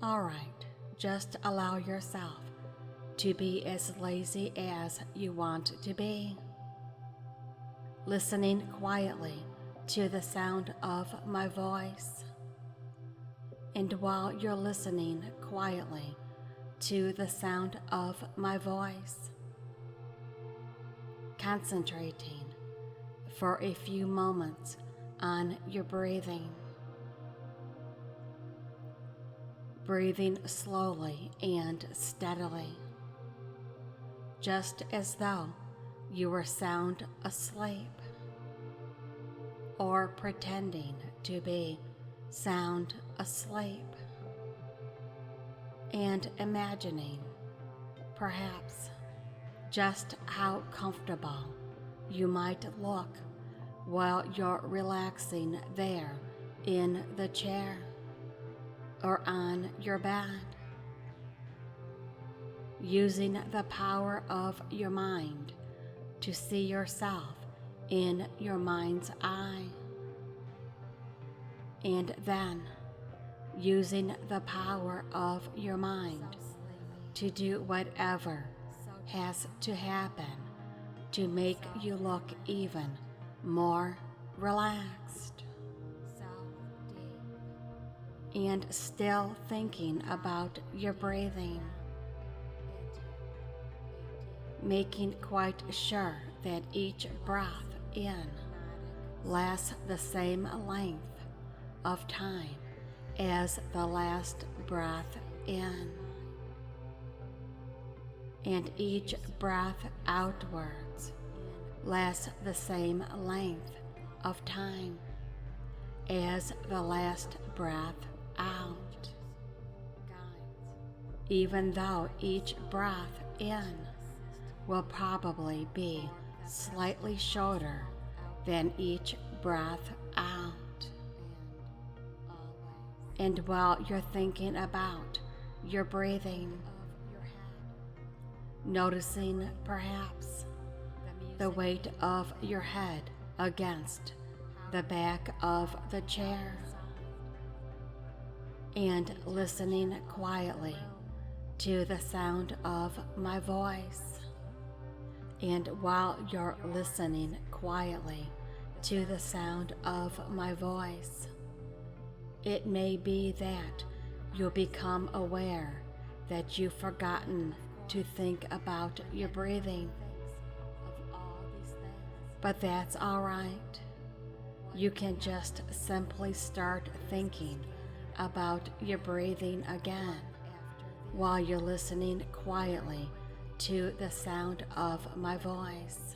Alright, just allow yourself to be as lazy as you want to be. Listening quietly to the sound of my voice. And while you're listening quietly to the sound of my voice, concentrating for a few moments on your breathing. Breathing slowly and steadily, just as though you were sound asleep, or pretending to be sound asleep, and imagining, perhaps, just how comfortable you might look while you're relaxing there in the chair or on your bed, using the power of your mind to see yourself in your mind's eye, and then using the power of your mind to do whatever has to happen to make you look even more relaxed. And still thinking about your breathing, making quite sure that each breath in lasts the same length of time as the last breath in, and each breath outwards lasts the same length of time as the last breath out, even though each breath in will probably be slightly shorter than each breath out. And while you're thinking about your breathing, noticing perhaps the weight of your head against the back of the chair, and listening quietly to the sound of my voice. And while you're listening quietly to the sound of my voice, it may be that you'll become aware that you've forgotten to think about your breathing. But that's all right. You can just simply start thinking about your breathing again while you're listening quietly to the sound of my voice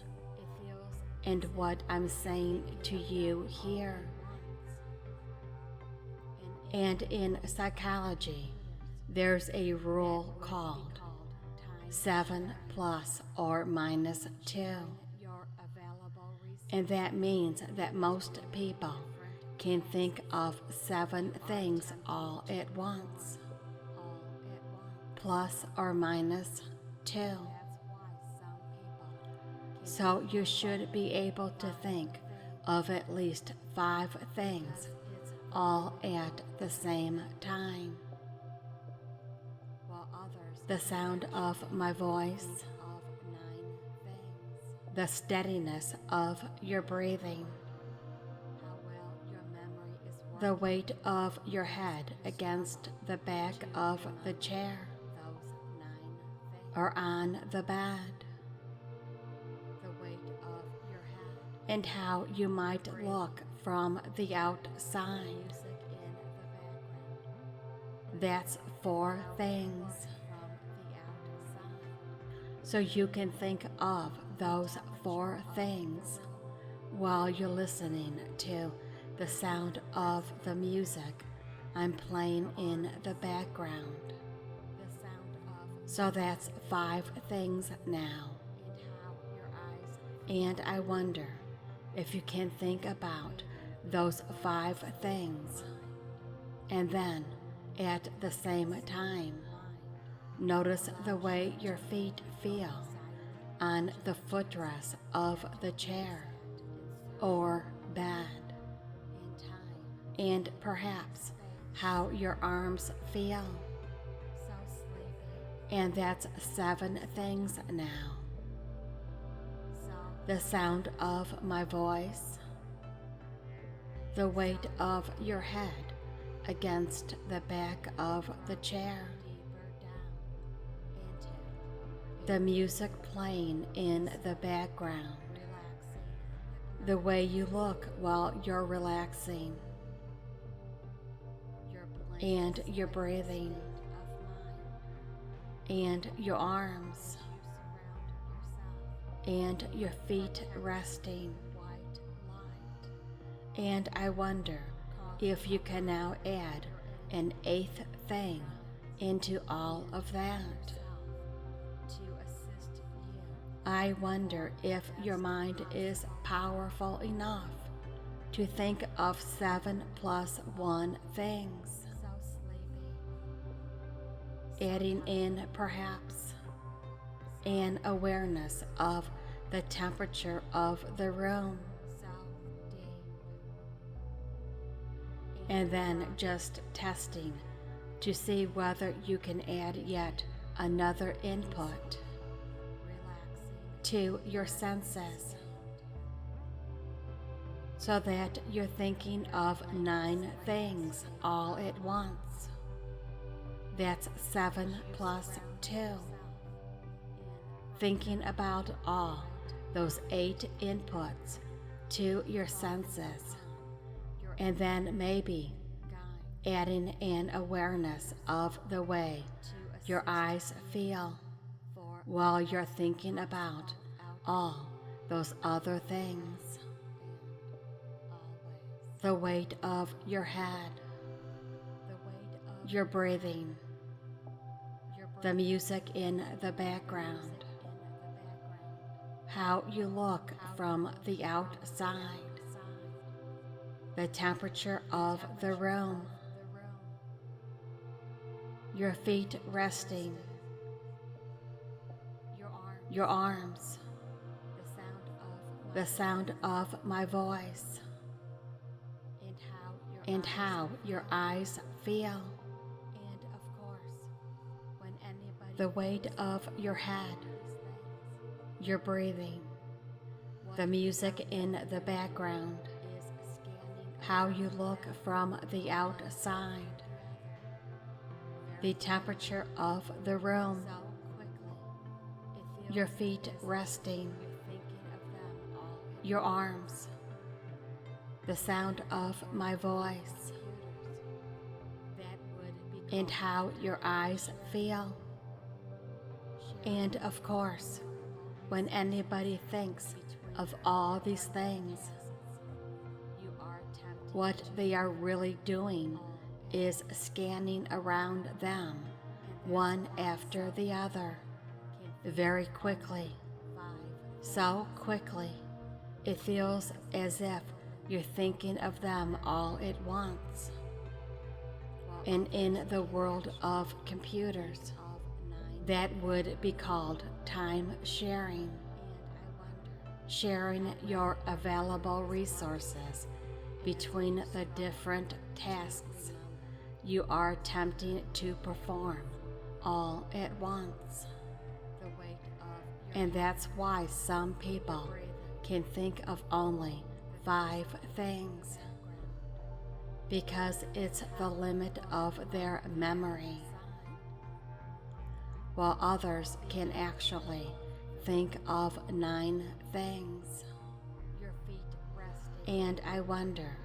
and what I'm saying to you here. And in psychology, there's a rule called 7 plus or minus 2. And that means that most people can think of 7 things all at once, plus or minus 2. So you should be able to think of at least 5 things all at the same time. The sound of my voice, the steadiness of your breathing, the weight of your head against the back of the chair or on the bed, and how you might look from the outside. That's 4 things. So you can think of those 4 things while you're listening to the sound of the music I'm playing in the background. So that's 5 things now. And I wonder if you can think about those 5 things, and then at the same time, notice the way your feet feel on the footrest of the chair or bed, and perhaps how your arms feel And that's 7 things now. The sound of my voice, the weight of your head against the back of the chair, the music playing in the background, the way you look while you're relaxing, and your breathing, and your arms, and your feet resting. And I wonder if you can now add an 8th thing into all of that. I wonder if your mind is powerful enough to think of 7 plus 1 things, adding in perhaps an awareness of the temperature of the room, and then just testing to see whether you can add yet another input to your senses, so that you're thinking of 9 things all at once. That's 7 plus 2. Thinking about all those 8 inputs to your senses, and then maybe adding an awareness of the way your eyes feel while you're thinking about all those other things. The weight of your head, your breathing, the music in the background, how you look from the outside, the temperature of the room, your feet resting, your arms, the sound of my voice, and how your eyes feel, the weight of your head, your breathing, the music in the background, how you look from the outside, the temperature of the room, your feet resting, your arms, the sound of my voice, and how your eyes feel. And of course, when anybody thinks of all these things, what they are really doing is scanning around them, one after the other, very quickly, so quickly, it feels as if you're thinking of them all at once. And in the world of computers, that would be called time sharing, sharing your available resources between the different tasks you are attempting to perform all at once. And that's why some people can think of only 5 things, because it's the limit of their memory, while others can actually think of 9 things. And I wonder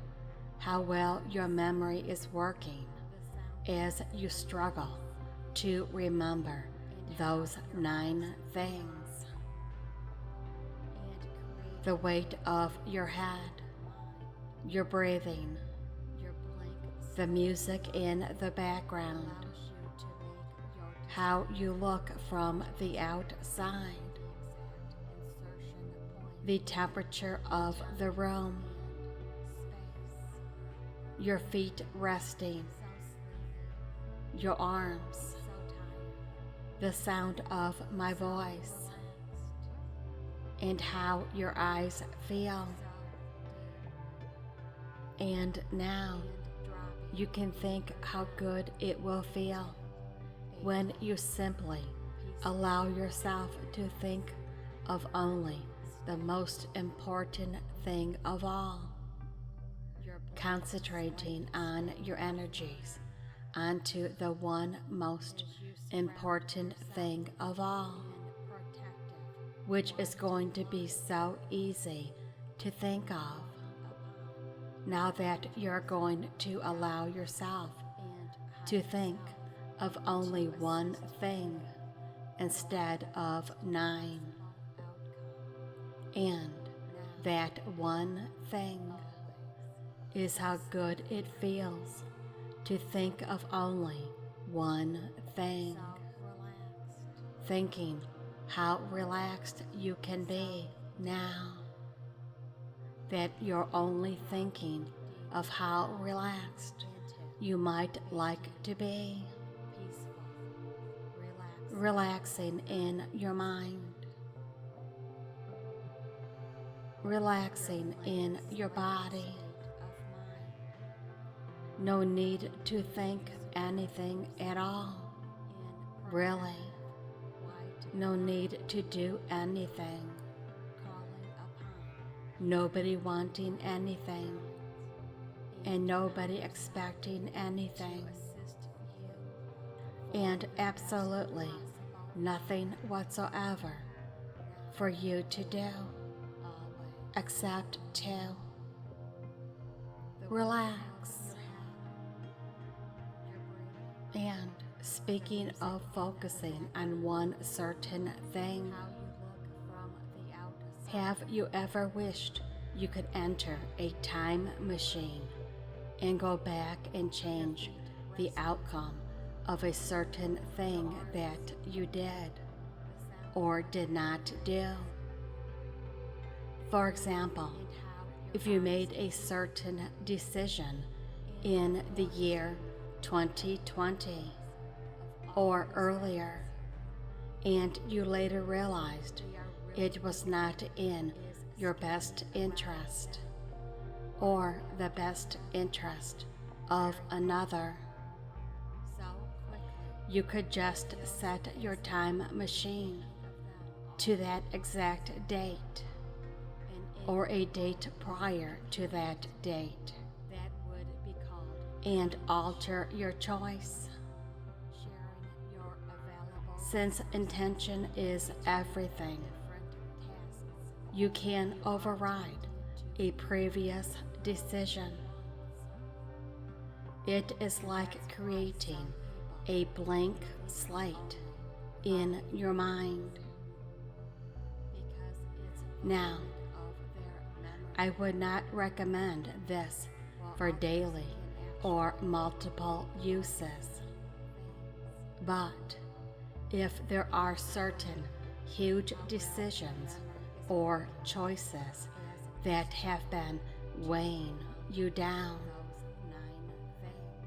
how well your memory is working as you struggle to remember those 9 things. The weight of your head, your breathing, the music in the background, how you look from the outside, the temperature of the room, your feet resting, your arms, the sound of my voice, and how your eyes feel. And now you can think how good it will feel when you simply allow yourself to think of only the most important thing of all, concentrating on your energies onto the one most important thing of all, which is going to be so easy to think of. Now that you're going to allow yourself to think of only one thing instead of 9, and that one thing is how good it feels to think of only one thing, thinking how relaxed you can be now, that you're only thinking of how relaxed you might like to be, relaxing in your mind, relaxing in your body. No need to think anything at all, really. No need to do anything. Nobody wanting anything, and nobody expecting anything, and absolutely nothing whatsoever for you to do except to relax. And speaking of focusing on one certain thing, have you ever wished you could enter a time machine and go back and change the outcome of a certain thing that you did or did not do? For example, if you made a certain decision in the year 2020 or earlier, and you later realized it was not in your best interest or the best interest of another, you could just set your time machine to that exact date or a date prior to that date and alter your choice. Since intention is everything, you can override a previous decision. It is like creating a blank slate in your mind. Now, I would not recommend this for daily or multiple uses, but if there are certain huge decisions or choices that have been weighing you down,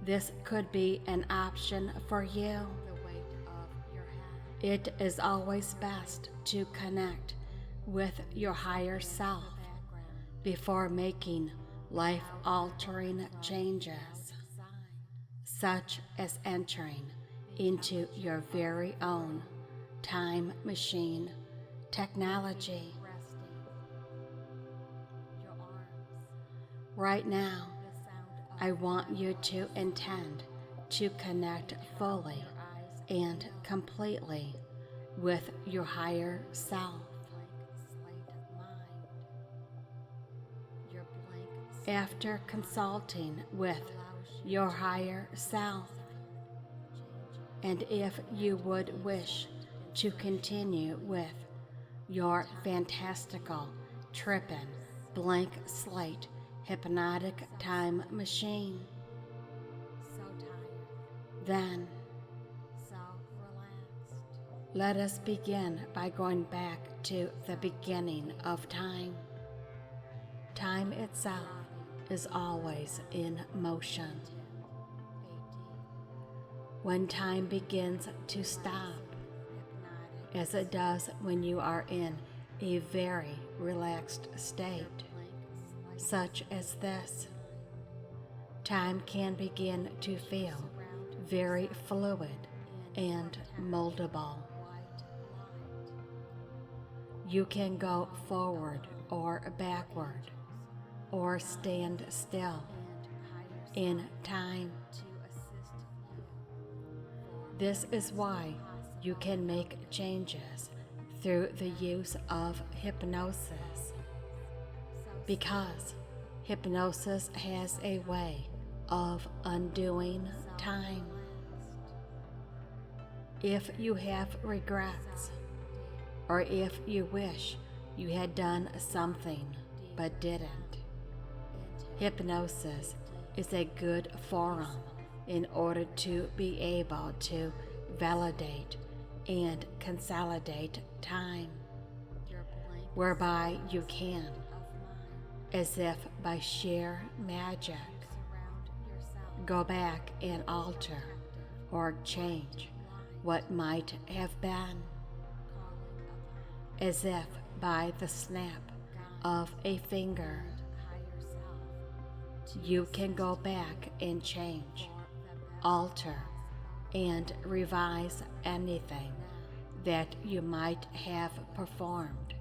this could be an option for you. It is always best to connect with your higher self before making life-altering changes, such as entering into your very own time machine technology. Right now, I want you to intend to connect fully and completely with your higher self. After consulting with your higher self, and if you would wish to continue with your fantastical TRIPPIN blank slate hypnotic time machine, then let us begin by going back to the beginning of time. Time itself is always in motion. When time begins to stop, as it does when you are in a very relaxed state, such as this, time can begin to feel very fluid and moldable. You can go forward or backward, or stand still in time. This is why you can make changes through the use of hypnosis, because hypnosis has a way of undoing time. If you have regrets, or if you wish you had done something but didn't, hypnosis is a good forum in order to be able to validate and consolidate time, whereby you can, as if by sheer magic, go back and alter or change what might have been, as if by the snap of a finger. You can go back and change, alter, and revise anything that you might have performed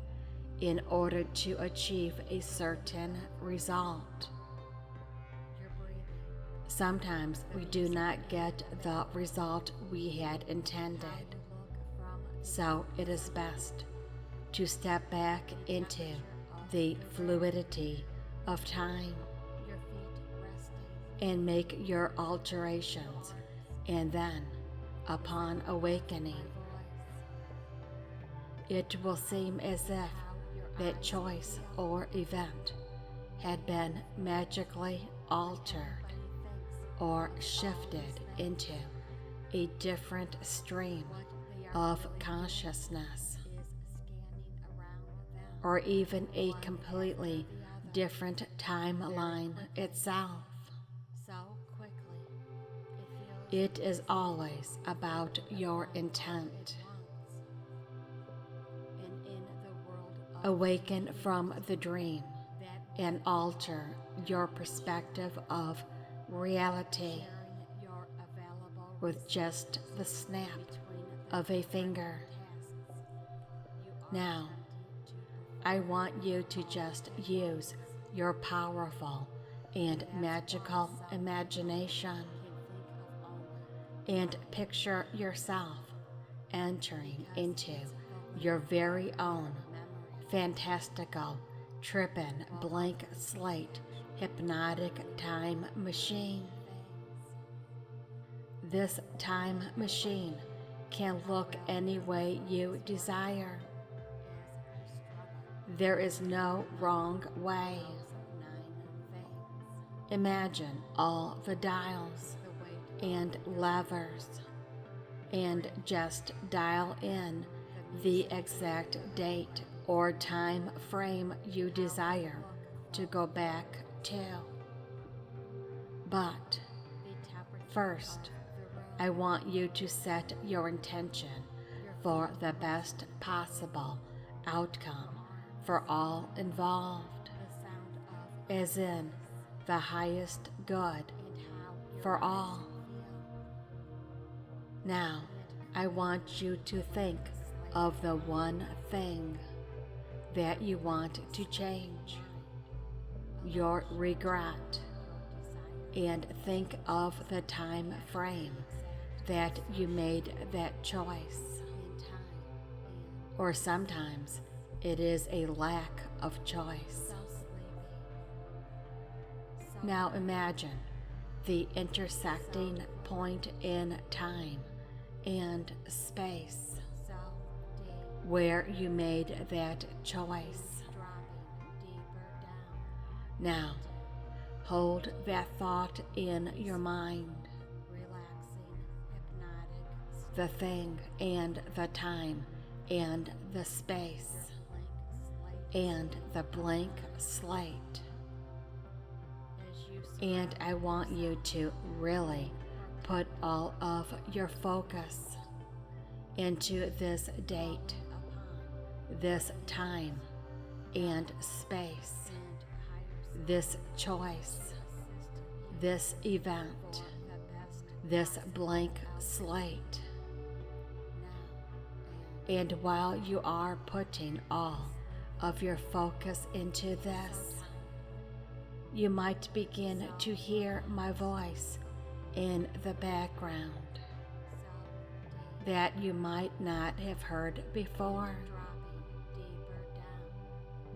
in order to achieve a certain result. Sometimes we do not get the result we had intended, so it is best to step back into the fluidity of time and make your alterations, and then, upon awakening, it will seem as if that choice or event had been magically altered or shifted into a different stream of consciousness, or even a completely different timeline itself. It is always about your intent. Awaken from the dream and alter your perspective of reality with just the snap of a finger. Now, I want you to just use your powerful and magical imagination and picture yourself entering into your very own fantastical TRIPPIN blank slate hypnotic time machine. This time machine can look any way you desire. There is no wrong way. Imagine all the dials and levers, and just dial in the exact date or time frame you desire to go back to. But first, I want you to set your intention for the best possible outcome for all involved, as in the highest good for all. Now, I want you to think of the one thing that you want to change, your regret, and think of the time frame that you made that choice. Or sometimes it is a lack of choice. Now imagine the intersecting point in time and space where you made that choice. Now, hold that thought in your mind. The thing and the time and the space and the blank slate. And I want you to really put all of your focus into this date, this time and space, this choice, this event, this blank slate. And while you are putting all of your focus into this, you might begin to hear my voice in the background that you might not have heard before.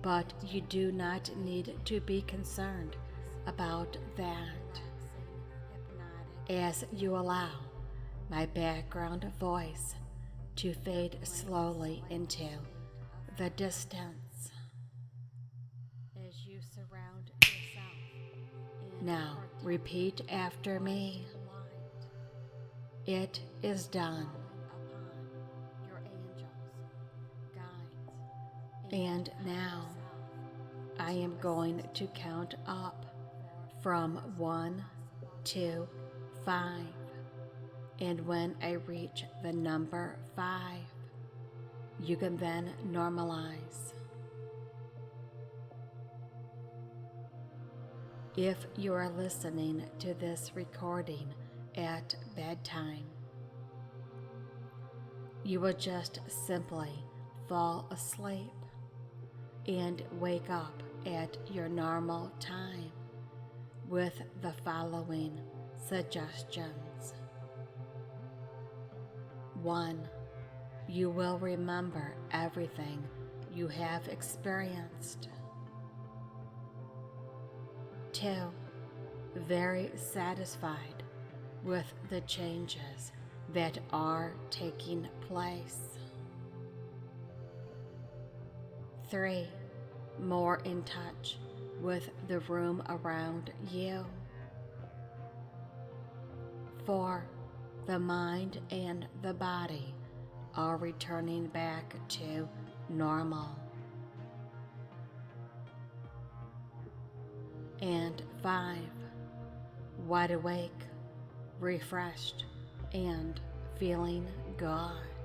But you do not need to be concerned about that, as you allow my background voice to fade slowly into the distance. As you surround yourself. Now repeat after me. It is done. And now I am going to count up from 1 to 5. And when I reach the number 5, you can then normalize. If you are listening to this recording at bedtime, you will just simply fall asleep and wake up at your normal time with the following suggestions. 1. You will remember everything you have experienced. 2. Very satisfied with the changes that are taking place. 3. More in touch with the room around you. 4. The mind and the body are returning back to normal. And 5. Wide awake, refreshed, and feeling good.